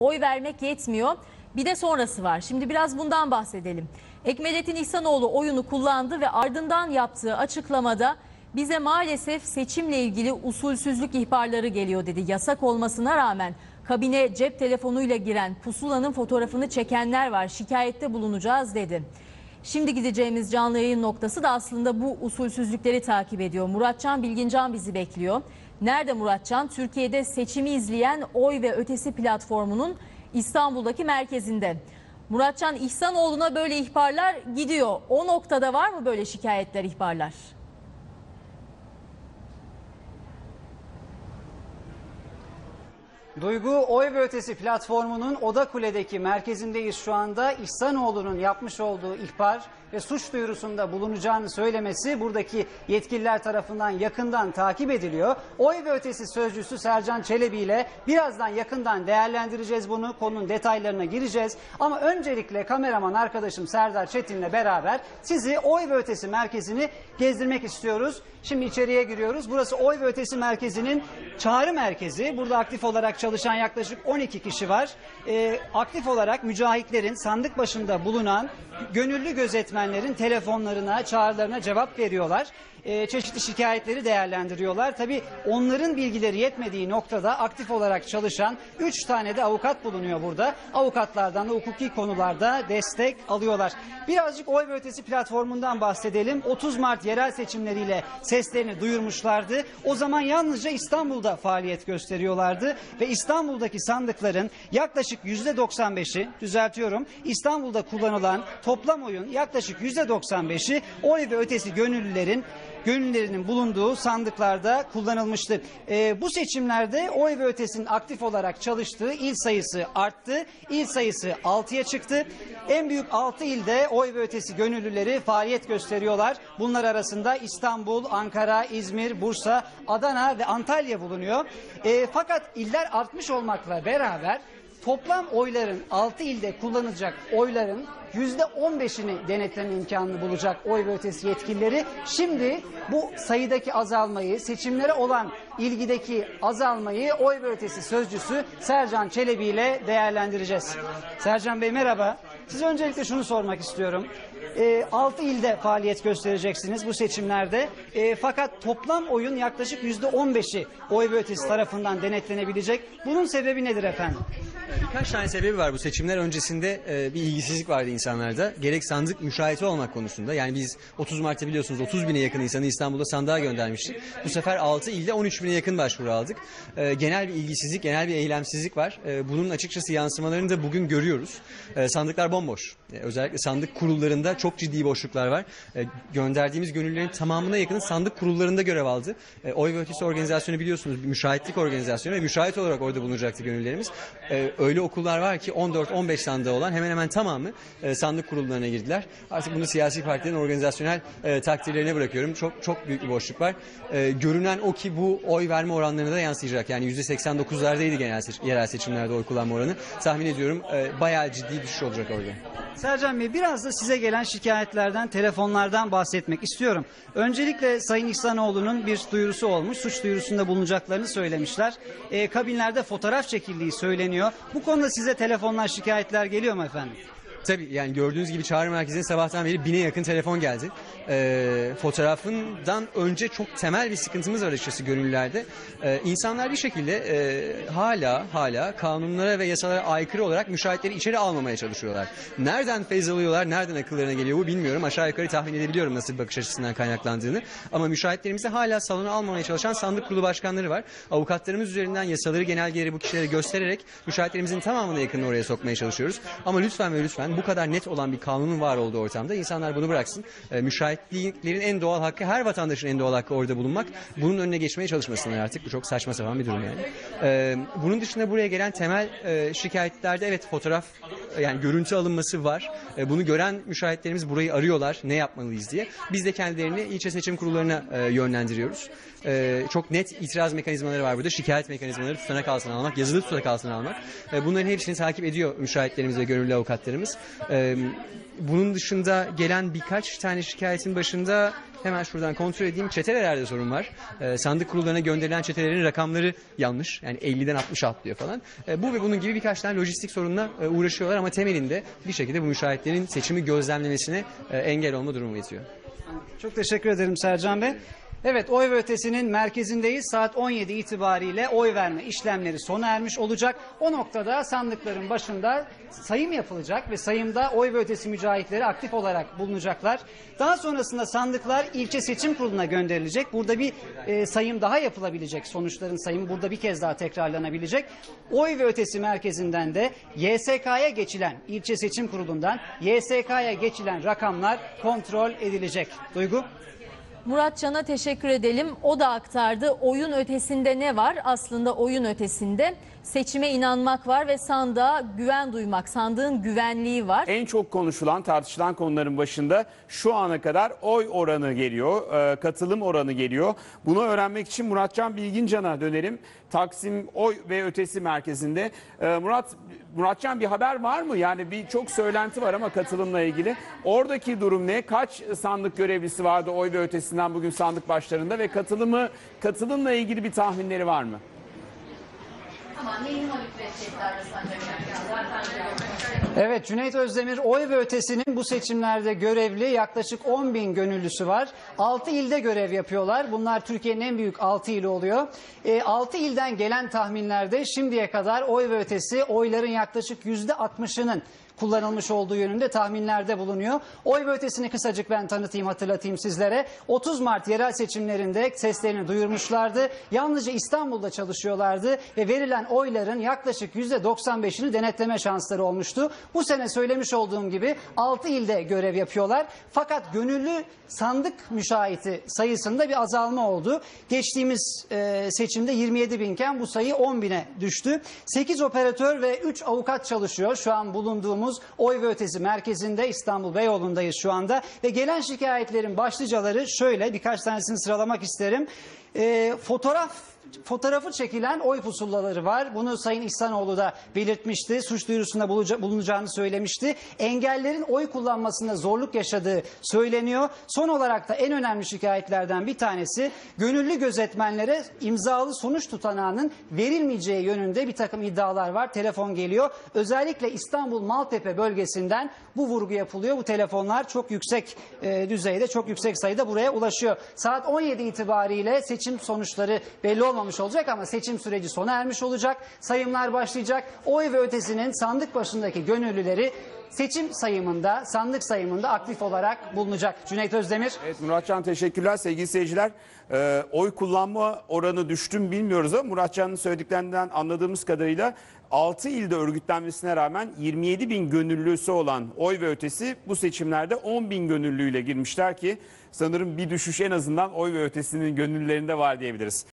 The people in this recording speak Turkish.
Oy vermek yetmiyor. Bir de sonrası var. Şimdi biraz bundan bahsedelim. Ekmelettin İhsanoğlu oyunu kullandı ve ardından yaptığı açıklamada bize maalesef seçimle ilgili usulsüzlük ihbarları geliyor dedi. Yasak olmasına rağmen kabine cep telefonuyla giren pusulanın fotoğrafını çekenler var. Şikayette bulunacağız dedi. Şimdi gideceğimiz canlı yayın noktası da aslında bu usulsüzlükleri takip ediyor. Muratcan Bilgincan bizi bekliyor. Nerede Muratcan? Türkiye'de seçimi izleyen Oy ve Ötesi platformunun İstanbul'daki merkezinde. Muratcan, İhsanoğlu'na böyle ihbarlar gidiyor. O noktada var mı böyle şikayetler, ihbarlar? Duygu, Oy ve Ötesi platformunun Odakule'deki merkezindeyiz şu anda. İhsanoğlu'nun yapmış olduğu ihbar ve suç duyurusunda bulunacağını söylemesi buradaki yetkililer tarafından yakından takip ediliyor. Oy ve Ötesi sözcüsü Sercan Çelebi ile birazdan yakından değerlendireceğiz bunu. Konunun detaylarına gireceğiz. Ama öncelikle kameraman arkadaşım Serdar Çetin'le beraber sizi Oy ve Ötesi merkezini gezdirmek istiyoruz. Şimdi içeriye giriyoruz. Burası Oy ve Ötesi merkezinin çağrı merkezi. Burada aktif olarak çalışan yaklaşık 12 kişi var. Aktif olarak mücahitlerin sandık başında bulunan gönüllü gözetmenlerin telefonlarına, çağrılarına cevap veriyorlar. Çeşitli şikayetleri değerlendiriyorlar. Tabii onların bilgileri yetmediği noktada aktif olarak çalışan 3 tane de avukat bulunuyor burada. Avukatlardan da hukuki konularda destek alıyorlar. Birazcık Oy ve Ötesi platformundan bahsedelim. 30 Mart yerel seçimleriyle seslerini duyurmuşlardı. O zaman yalnızca İstanbul'da faaliyet gösteriyorlardı ve İstanbul'daki sandıkların yaklaşık %95'i, düzeltiyorum, İstanbul'da kullanılan toplam oyun yaklaşık %95'i Oy ve Ötesi gönüllülerinin bulunduğu sandıklarda kullanılmıştı. Bu seçimlerde Oy ve Ötesi'nin aktif olarak çalıştığı il sayısı arttı. İl sayısı 6'ya çıktı. En büyük 6 ilde Oy ve Ötesi gönüllüleri faaliyet gösteriyorlar. Bunlar arasında İstanbul, Ankara, İzmir, Bursa, Adana ve Antalya bulunuyor. Fakat iller artmış olmakla beraber toplam oyların 6 ilde kullanılacak oyların %15'ini denetleme imkanını bulacak Oy ve Ötesi yetkilileri. Şimdi bu sayıdaki azalmayı, seçimlere olan ilgideki azalmayı Oy ve Ötesi sözcüsü Sercan Çelebi ile değerlendireceğiz. Sercan Bey merhaba. Size öncelikle şunu sormak istiyorum. 6 ilde faaliyet göstereceksiniz bu seçimlerde. Fakat toplam oyun yaklaşık %15'i Oy ve Ötesi tarafından denetlenebilecek. Bunun sebebi nedir efendim? Birkaç tane sebebi var. Bu seçimler öncesinde bir ilgisizlik vardı insanlarda. Gerek sandık müşahiti olmak konusunda. Yani biz 30 Mart'ta biliyorsunuz 30 bine yakın insanı İstanbul'da sandığa göndermiştik. Bu sefer 6 ilde 13 bine yakın başvuru aldık. Genel bir ilgisizlik, genel bir eylemsizlik var. Bunun açıkçası yansımalarını da bugün görüyoruz. Sandıklar bomboş. Özellikle sandık kurullarında çok ciddi boşluklar var. Gönderdiğimiz gönüllülerin tamamına yakını sandık kurullarında görev aldı. Oy ve Ötesi organizasyonu biliyorsunuz bir müşahitlik organizasyonu ve müşahit olarak orada bulunacaktı gönüllülerimiz. Öyle okullar var ki 14-15 sandığı olan hemen hemen tamamı sandık kurullarına girdiler. Artık bunu siyasi partilerin organizasyonel takdirlerine bırakıyorum. Çok büyük bir boşluk var. Görünen o ki bu oy verme oranlarına da yansıyacak. Yani %89'lardaydı yerel seçimlerde oy kullanma oranı. Tahmin ediyorum bayağı ciddi düşüş olacak orada. Sercan Bey biraz da size gelen şikayetlerden, telefonlardan bahsetmek istiyorum. Öncelikle Sayın İhsanoğlu'nun bir duyurusu olmuş. Suç duyurusunda bulunacaklarını söylemişler. Kabinlerde fotoğraf çekildiği söyleniyor. Bu konuda size telefonlar, şikayetler geliyor mu efendim? Tabii yani gördüğünüz gibi çağrı merkezine sabahtan beri 1000'e yakın telefon geldi. Fotoğrafından önce çok temel bir sıkıntımız var açıkçası gönüllülerde. İnsanlar bir şekilde hala kanunlara ve yasalara aykırı olarak müşahitleri içeri almamaya çalışıyorlar. Nereden feyz alıyorlar, nereden akıllarına geliyor bu bilmiyorum. Aşağı yukarı tahmin edebiliyorum nasıl bir bakış açısından kaynaklandığını. Ama müşahitlerimizi hala salona almamaya çalışan sandık kurulu başkanları var. Avukatlarımız üzerinden yasaları, genelgeleri bu kişilere göstererek müşahitlerimizin tamamına yakını oraya sokmaya çalışıyoruz. Ama lütfen ve lütfen bu kadar net olan bir kanunun var olduğu ortamda insanlar bunu bıraksın. Müşahitliklerin en doğal hakkı, her vatandaşın en doğal hakkı orada bulunmak. Bunun önüne geçmeye çalışmasınlar artık. Bu çok saçma sapan bir durum yani. Bunun dışında buraya gelen temel şikayetlerde evet fotoğraf yani görüntü alınması var. Bunu gören müşahitlerimiz burayı arıyorlar. Ne yapmalıyız diye. Biz de kendilerini ilçe seçim kurullarına yönlendiriyoruz. Çok net itiraz mekanizmaları var burada. Şikayet mekanizmaları, tutanak altına almak, yazılı tutanak altına almak. Bunların hepsini takip ediyor müşahitlerimiz ve gönüllü avukatlarımız. Bunun dışında gelen birkaç tane şikayetin başında hemen şuradan kontrol edeyim. Çetelelerde sorun var. Sandık kurullarına gönderilen çetelerin rakamları yanlış. Yani 50'den 60 atlıyor falan. Bu ve bunun gibi birkaç tane lojistik sorunla uğraşıyorlar ama temelinde bir şekilde bu müşahitlerin seçimi gözlemlemesine engel olma durumu yetiyor. Çok teşekkür ederim Sercan Bey. Evet, oy ve ötesinin merkezindeyiz. Saat 17 itibariyle oy verme işlemleri sona ermiş olacak. O noktada sandıkların başında sayım yapılacak ve sayımda oy ve ötesi mücahitleri aktif olarak bulunacaklar. Daha sonrasında sandıklar ilçe seçim kuruluna gönderilecek. Burada bir sayım daha yapılabilecek. Sonuçların sayımı burada bir kez daha tekrarlanabilecek. Oy ve ötesi merkezinden de YSK'ya geçilen, ilçe seçim kurulundan YSK'ya geçilen rakamlar kontrol edilecek. Duygu? Murat Can'a teşekkür edelim. O da aktardı. Oyun ötesinde ne var? Aslında oyun ötesinde seçime inanmak var ve sandığa güven duymak, sandığın güvenliği var. En çok konuşulan, tartışılan konuların başında şu ana kadar oy oranı geliyor, katılım oranı geliyor. Bunu öğrenmek için Muratcan Bilgincan'a dönelim. Taksim Oy ve Ötesi Merkezi'nde. Muratcan, bir haber var mı? Yani çok söylenti var ama katılımla ilgili. Oradaki durum ne? Kaç sandık görevlisi vardı oy ve ötesinden bugün sandık başlarında ve katılımla ilgili bir tahminleri var mı? Evet, Cüneyt Özdemir, oy ve ötesinin bu seçimlerde görevli yaklaşık 10.000 gönüllüsü var. 6 ilde görev yapıyorlar. Bunlar Türkiye'nin en büyük 6 ili oluyor. 6 ilden gelen tahminlerde şimdiye kadar oy ve ötesi oyların yaklaşık %60'ının kullanılmış olduğu yönünde tahminlerde bulunuyor. Oy ve ötesini kısacık ben tanıtayım, hatırlatayım sizlere. 30 Mart yerel seçimlerinde seslerini duyurmuşlardı. Yalnızca İstanbul'da çalışıyorlardı ve verilen oyların yaklaşık %95'ini denetleme şansları olmuştu. Bu sene söylemiş olduğum gibi 6 ilde görev yapıyorlar. Fakat gönüllü sandık müşahiti sayısında bir azalma oldu. Geçtiğimiz seçimde 27 binken bu sayı 10 bine düştü. 8 operatör ve 3 avukat çalışıyor. Şu an bulunduğumuz oy ve ötesi merkezinde, İstanbul Beyoğlu'ndayız şu anda. Ve gelen şikayetlerin başlıcaları şöyle, birkaç tanesini sıralamak isterim. Fotoğrafı çekilen oy pusulaları var. Bunu Sayın İhsanoğlu da belirtmişti. Suç duyurusunda bulunacağını söylemişti. Engellerin oy kullanmasında zorluk yaşadığı söyleniyor. Son olarak da en önemli şikayetlerden bir tanesi gönüllü gözetmenlere imzalı sonuç tutanağının verilmeyeceği yönünde bir takım iddialar var. Telefon geliyor. Özellikle İstanbul Maltepe bölgesinden bu vurgu yapılıyor. Bu telefonlar çok yüksek düzeyde, çok yüksek sayıda buraya ulaşıyor. Saat 17 itibariyle seçim sonuçları belli olmamış olacak ama seçim süreci sona ermiş olacak. Sayımlar başlayacak. Oy ve ötesinin sandık başındaki gönüllüleri seçim sayımında, sandık sayımında aktif olarak bulunacak. Cüneyt Özdemir. Evet Muratcan, teşekkürler. Sevgili seyirciler, oy kullanma oranı düştü mü bilmiyoruz ama Muratcan'ın söylediklerinden anladığımız kadarıyla 6 ilde örgütlenmesine rağmen 27 bin gönüllüsü olan oy ve ötesi bu seçimlerde 10 bin gönüllüyle girmişler ki sanırım bir düşüş en azından oy ve ötesinin gönüllülerinde var diyebiliriz.